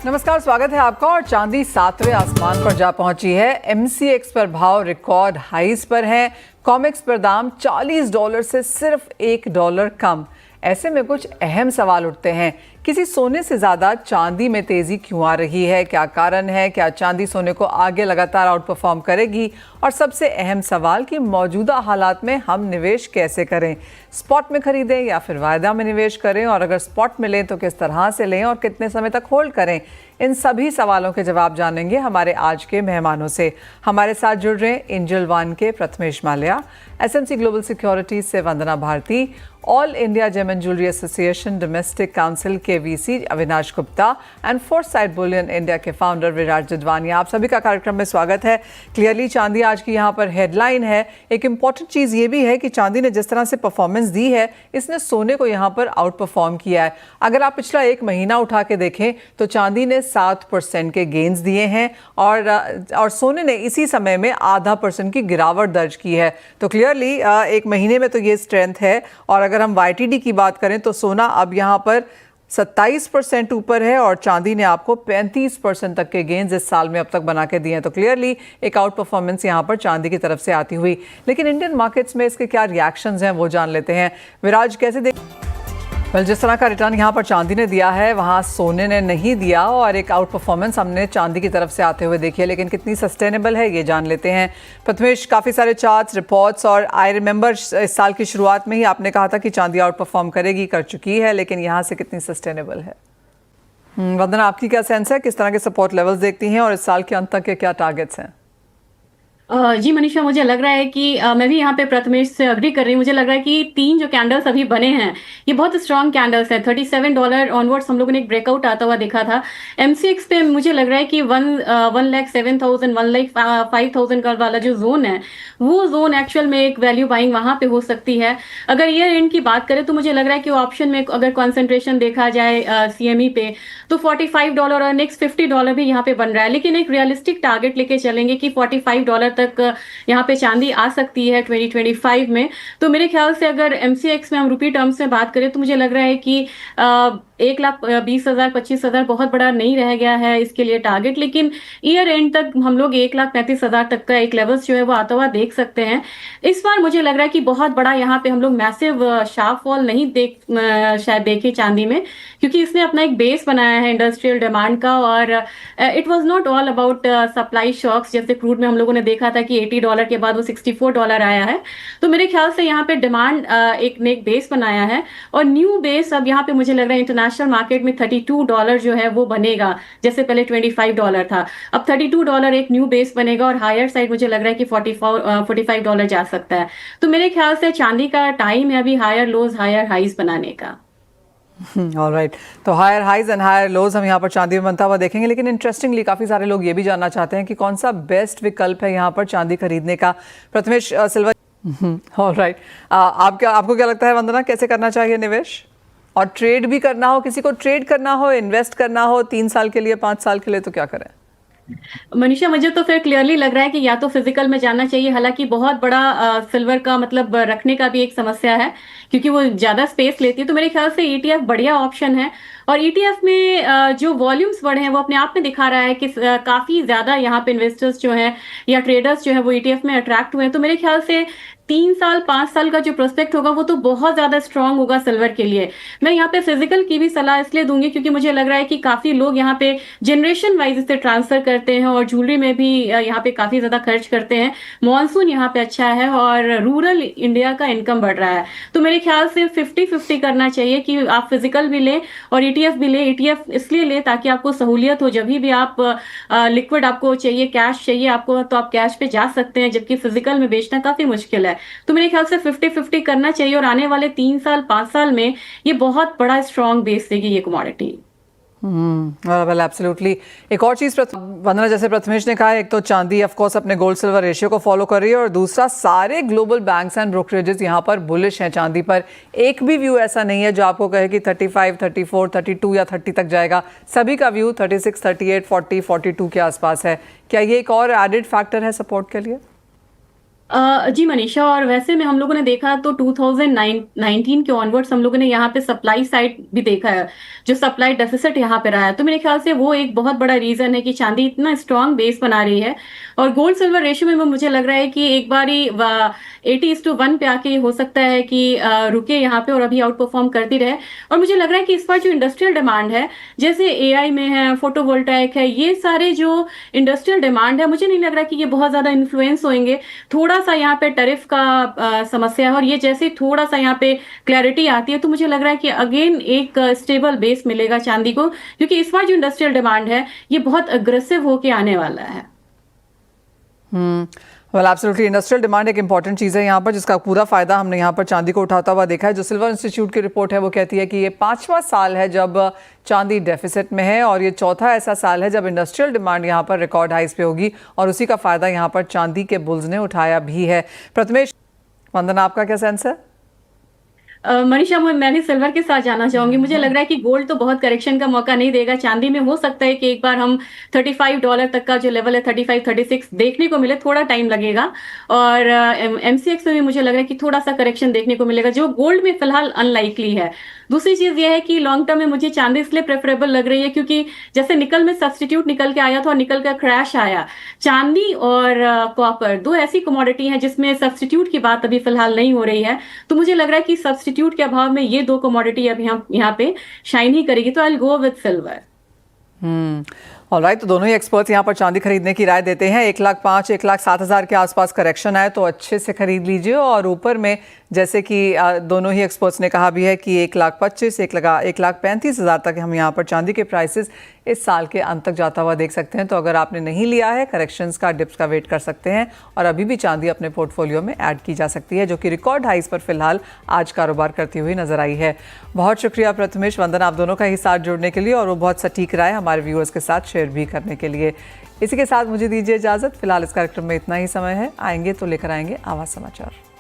नमस्कार, स्वागत है आपका। और चांदी 7वें आसमान पर जा पहुंची है। एमसीएक्स पर भाव रिकॉर्ड हाईज पर है। कॉमेक्स पर दाम $40 से सिर्फ $1 कम। ऐसे में कुछ अहम सवाल उठते हैं। किसी सोने से ज़्यादा चांदी में तेज़ी क्यों आ रही है? क्या कारण है? क्या चांदी सोने को आगे लगातार आउट परफॉर्म करेगी? और सबसे अहम सवाल कि मौजूदा हालात में हम निवेश कैसे करें? स्पॉट में खरीदें या फिर वायदा में निवेश करें? और अगर स्पॉट में लें तो किस तरह से लें और कितने समय तक होल्ड करें? इन सभी सवालों के जवाब जानेंगे हमारे आज के मेहमानों से। हमारे साथ जुड़ रहे हैं एंजल वन के Prathamesh Mallya, SMC Global Securities से Vandana Bharti, all India gem and jewellery association domestic council के VC Avinash Gupta and Foresight Bullion India के फाउंडर विराज जदवानिया। आप सभी का कार्यक्रम में स्वागत है। क्लियरली चांदी आज की यहाँ पर हेडलाइन है। एक इम्पॉर्टेंट चीज़ ये भी है कि चांदी ने जिस तरह से परफॉर्मेंस दी है, इसने सोने को यहाँ पर आउट परफॉर्म किया है। अगर आप पिछला एक महीना उठा के देखें तो चांदी ने 7% के गेन्स दिए हैं और सोने ने इसी समय में % की गिरावट दर्ज की है। तो क्लियरली एक महीने में तो ये स्ट्रेंथ है। और अगर हम YTD की बात करें तो सोना अब यहाँ पर 27% ऊपर है और चांदी ने आपको 35% तक के गेन्स इस साल में अब तक बना के दिए हैं। तो क्लियरली एक आउट परफॉर्मेंस यहाँ पर चांदी की तरफ से आती हुई। लेकिन इंडियन मार्केट्स में इसके क्या रिएक्शंस हैं वो जान लेते हैं। विराज, कैसे देख जिस तरह का रिटर्न यहाँ पर चांदी ने दिया है वहाँ सोने ने नहीं दिया और एक आउट परफॉर्मेंस हमने चांदी की तरफ से आते हुए देखी है, लेकिन कितनी सस्टेनेबल है ये जान लेते हैं। प्रथमेश, काफ़ी सारे चार्ट्स, रिपोर्ट्स और आई रिमेंबर इस साल की शुरुआत में ही आपने कहा था कि चांदी आउट परफॉर्म करेगी, कर चुकी है, लेकिन यहाँ से कितनी सस्टेनेबल है? वंदना, आपकी क्या सेंस है? किस तरह के सपोर्ट लेवल्स देखती हैं और इस साल के अंत तक के क्या टारगेट्स हैं? जी मनीषा, मुझे लग रहा है कि मैं भी यहाँ पे प्रथमेश से अग्री कर रही हूँ। मुझे लग रहा है कि 3 जो कैंडल्स अभी बने हैं ये बहुत स्ट्रॉन्ग कैंडल्स है। $37 ऑनवर्ड्स हम लोगों ने एक ब्रेकआउट आता हुआ देखा था। एमसीएक्स पे मुझे लग रहा है कि 1,07,000 1,05,000 का वाला जो जोन है वो जोन एक्चुअल में एक वैल्यू बाइंग वहां पे हो सकती है। अगर ईयर एंड की बात करें तो मुझे लग रहा है कि ऑप्शन में अगर कॉन्सेंट्रेशन देखा जाए CME पे तो $45 और नेक्स्ट $50 भी यहाँ पे बन रहा है। लेकिन एक रियलिस्टिक टारगेट लेके चलेंगे कि $45 तक यहाँ पे चांदी आ सकती है 2025 में। तो मेरे ख्याल से अगर MCX में हम रुपी टर्म्स में बात करें तो मुझे लग रहा है कि 1,20,000 25,000 बहुत बड़ा नहीं रह गया है इसके लिए टारगेट। लेकिन ईयर एंड तक हम लोग 1,35,000 तक का एक लेवल्स जो है वो आता हुआ देख सकते हैं। इस बार मुझे लग रहा है कि बहुत बड़ा यहाँ पे हम लोग मैसिव शार्प फॉल नहीं शायद देखे चांदी में, क्योंकि इसने अपना एक बेस बनाया है इंडस्ट्रियल डिमांड का। और it was not all about supply shocks जैसे क्रूड में हम लोगों ने देखा था कि $80 के बाद वो $64 आया है। तो मेरे ख्याल से यहाँ पे डिमांड एक ने एक बेस बनाया है और न्यू बेस अब यहाँ पे मुझे लग रहा है इंटरनेशनल मार्केट में $32 जो है वो बनेगा। जैसे पहले $25 था, अब $32 एक न्यू बेस बनेगा और हायर साइड मुझे लग रहा है कि $45 जा सकता है। तो मेरे ख्याल से चांदी का टाइम है अभी हायर लोज हायर हाइज बनाने का। ऑलराइट, तो higher highs and higher lows हम यहाँ पर चांदी में बनता हुआ देखेंगे। लेकिन इंटरेस्टिंगली काफ़ी सारे लोग ये भी जानना चाहते हैं कि कौन सा बेस्ट विकल्प है यहाँ पर चांदी खरीदने का। प्रथमेश, सिल्वर। ऑलराइट, आपको क्या लगता है वंदना, कैसे करना चाहिए निवेश? और ट्रेड भी करना हो, किसी को ट्रेड करना हो, इन्वेस्ट करना हो 3 साल के लिए 5 साल के लिए, तो क्या करें? मनीषा, मुझे तो फिर क्लियरली लग रहा है कि या तो फिजिकल में जाना चाहिए। हालांकि बहुत बड़ा सिल्वर का मतलब रखने का भी एक समस्या है क्योंकि वो ज्यादा स्पेस लेती है। तो मेरे ख्याल से ETF बढ़िया ऑप्शन है। और ETF में जो वॉल्यूम्स बढ़े हैं वो अपने आप में दिखा रहा है कि काफी ज्यादा यहाँ पे इन्वेस्टर्स जो हैं या ट्रेडर्स जो है वो ETF में अट्रैक्ट हुए हैं। तो मेरे ख्याल से 3 साल 5 साल का जो प्रोस्पेक्ट होगा वो तो बहुत ज्यादा स्ट्रांग होगा सिल्वर के लिए। मैं यहाँ पे फिजिकल की भी सलाह इसलिए दूंगी क्योंकि मुझे लग रहा है कि काफी लोग यहाँ पे जनरेशन वाइज इसे ट्रांसफर करते हैं और ज्वेलरी में भी यहाँ पे काफी ज्यादा खर्च करते हैं। मॉनसून यहाँ पे अच्छा है और रूरल इंडिया का इनकम बढ़ रहा है। तो मेरे ख्याल से 50-50 करना चाहिए कि आप फिजिकल भी लें और ETF भी लें। ETF इसलिए लें ताकि आपको सहूलियत हो, जब भी आप लिक्विड आपको चाहिए, कैश चाहिए आपको, तो आप कैश पे जा सकते हैं, जबकि फिजिकल में बेचना काफी मुश्किल है। तो मेरे ख्याल से 50-50 करना चाहिए और आने वाले 3 साल 5 साल में ये बहुत बड़ा स्ट्रॉन्ग बेस देगी ये कमोडिटी। Well absolutely. एक और चीज़ वंदना, जैसे प्रथमेश ने कहा, एक तो चांदी ऑफ कोर्स अपने गोल्ड सिल्वर रेशियो को फॉलो कर रही है और दूसरा सारे ग्लोबल बैंक्स एंड ब्रोकरेजेस यहाँ पर बुलिश हैं चांदी पर। एक भी व्यू ऐसा नहीं है जो आपको कहे कि 35, 34, 32 या 30 तक जाएगा। सभी का व्यू 36, 38, 40, 42 के आसपास है। क्या ये एक और एडेड फैक्टर है सपोर्ट के लिए? जी मनीषा, और वैसे में हम लोगों ने देखा तो 2019 के ऑनवर्ड्स हम लोगों ने यहाँ पे सप्लाई साइड भी देखा है, जो सप्लाई डेफिसिट यहाँ पे रहा है। तो मेरे ख्याल से वो एक बहुत बड़ा रीजन है कि चांदी इतना स्ट्रांग बेस बना रही है। और गोल्ड सिल्वर रेशियो में मुझे लग रहा है कि एक बारी 80:1 पे आके हो सकता है कि रुके यहाँ पे और अभी आउट परफॉर्म करती रहे। और मुझे लग रहा है कि इस बार जो इंडस्ट्रियल डिमांड है, जैसे एआई में है, फोटोवोल्टाइक है, ये सारे जो इंडस्ट्रियल डिमांड है, मुझे नहीं लग रहा कि ये बहुत ज्यादा इन्फ्लुएंस होंगे। थोड़ा सा यहाँ पे टैरिफ का समस्या है, और ये जैसे थोड़ा सा यहाँ पे क्लैरिटी आती है तो मुझे लग रहा है कि अगेन एक स्टेबल बेस मिलेगा चांदी को, क्योंकि इस बार जो इंडस्ट्रियल डिमांड है ये बहुत अग्रेसिव होके आने वाला है। वेल एब्सोल्युटली, इंडस्ट्रियल डिमांड एक इंपॉर्टेंट चीज़ है यहाँ पर, जिसका पूरा फायदा हमने यहाँ पर चांदी को उठाता हुआ देखा है। जो सिल्वर इंस्टीट्यूट की रिपोर्ट है वो कहती है कि ये 5वां साल है जब चांदी डेफिसिट में है, और ये चौथा ऐसा साल है जब इंडस्ट्रियल डिमांड यहाँ पर रिकॉर्ड हाइस पे होगी, और उसी का फायदा यहाँ पर चांदी के बुल्स ने उठाया भी है। प्रथमेश, वंदना, आपका क्या सेंस है? मनीषा, मैं भी सिल्वर के साथ जाना चाहूंगी। मुझे लग रहा है कि गोल्ड तो बहुत करेक्शन का मौका नहीं देगा। चांदी में हो सकता है कि एक बार हम $35 तक का जो लेवल है 35-36 देखने को मिले, थोड़ा टाइम लगेगा। और एमसीएक्स में भी मुझे लग रहा है कि थोड़ा सा करेक्शन देखने को मिलेगा, जो गोल्ड में फिलहाल अनलाइकली है। दूसरी चीज यह है कि लॉन्ग टर्म में मुझे चांदी इसलिए प्रेफरेबल लग रही है क्योंकि जैसे निकल में सब्स्टिट्यूट निकल के आया था और निकल का क्रैश आया, चांदी और कॉपर दो ऐसी कमोडिटी हैं जिसमें सब्स्टिट्यूट की बात अभी फिलहाल नहीं हो रही है। तो मुझे लग रहा है कि सब्स्टिट्यूट के अभाव में ये दो कमोडिटी अभी हम यहाँ पे शाइन ही करेगी। तो I will go with silver. Alright, तो दोनों ही एक्सपर्ट्स यहाँ पर चांदी खरीदने की राय देते हैं। 1,05,000 1,07,000 के आसपास करेक्शन आए तो अच्छे से खरीद लीजिए, और ऊपर में जैसे कि दोनों ही एक्सपर्ट्स ने कहा भी है कि 1,25,000 1,35,000 तक हम यहाँ पर चांदी के प्राइसेस इस साल के अंत तक जाता हुआ देख सकते हैं। तो अगर आपने नहीं लिया है, करेक्शंस का, डिप्स का वेट कर सकते हैं, और अभी भी चांदी अपने पोर्टफोलियो में ऐड की जा सकती है, जो कि रिकॉर्ड हाइस पर फिलहाल आज कारोबार करती हुई नजर आई है। बहुत शुक्रिया प्रथमेश, वंदना, आप दोनों का ही साथ जुड़ने के लिए और वो बहुत सटीक राय हमारे व्यूअर्स के साथ शेयर भी करने के लिए। इसी के साथ मुझे दीजिए इजाज़त। फिलहाल इस कार्यक्रम में इतना ही समय है, आएंगे तो लेकर आएंगे आवाज़ समाचार।